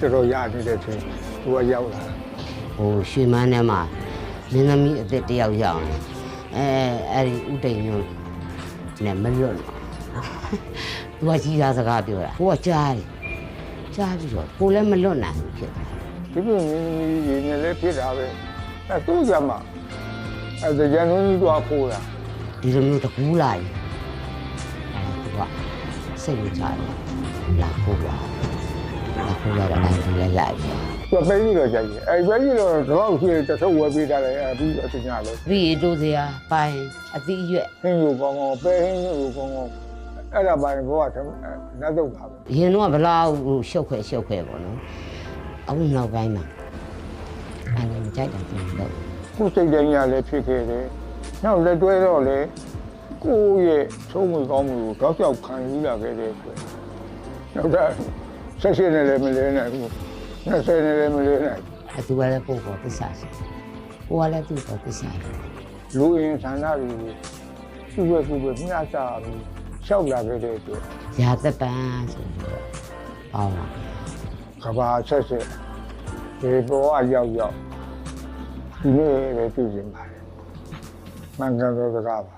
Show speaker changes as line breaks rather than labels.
တော်တော်ရနေတဲ့ချိန်သူကရောက်လာ
ဟိုရွှေမန်းထဲမှာမင်းသမီးအသက်တယောက်ရောက်နေအဲ့ဒီဥတိန်ညွန့်နဲ့မလွတ်တော့သူကကြီးစားစကားပြောတာကိုကကြားတယ်ကြားပြီးတော့ကိုလည်းမလွတ်နိုင်ဘူးဖြစ်တယ်
ဒီလိုရင်းနေလဲဖြစ်တာပဲအဲသူ့ကြမှာအဲကြံလုံးကြီးတော့ခိုးတာ
ဒီလိုမျိုးတကူးလာရင်သူကစိတ်ဝင်စားတယ်လာခိုးပါလာခိုးရတော့အဲဒီလည်းလိုက်ပြီ
သူပဲကြီးတော့ကြိုက်တယ်အဲပဲကြီးတော့တော့ရှိတထုပ်ဝယ်ပေးတာလေအပြီးအစညာလဲ
ပြီးတိုးစရာပိုင်းအသီးရွက်
ဟင်းယူကောင်းကောင်းပဲဟင်းယူကောင်းကောင်းအဲ့ဒါပိုင်းဘောကလက်တော့တာပဲ
ရင်တော့ဘလောက်ရှုပ်ခွဲပေါ့နော်အခုနောက်ပိုင်းမှာအဲ့ဒါမကြိုက်တာပြန်လို့
ကိုယ်စိတ်တိုင်းရလဲဖြစ်ခဲ့တယ်နောက်လက်တွဲတော့လေကိုယ့်ရဲ့သုံးဝင်ကောင်းမှုကိုတော့ကြောက်ခံယူလာခဲ့တဲ့အတွက်နောက်တော့ဆက်ရှိနေလည်းမလဲနိုင်ဘူး20နေလည်းမလဲနိုင်
အတူလည်းပို့ပေါ်သစ္စာရှိကိုကလည်းသူ့ပေါ်သစ္စာရှိ
လူအင်းဆန္ဒတွေကိုသူ့ရဲ့ကိုယ်ပဲမျှစားပြီးလျှောက်လာခဲ့တဲ့အတွက်
ရာသက်ပန်းဆိုပြီးတော့ပေါင်းလာ
ကဘာဆက်ဒီဘောကရောက်ဒီနေ့ပဲပြည်စင်ပါတယ်မှန်ကန်သောစကားပါ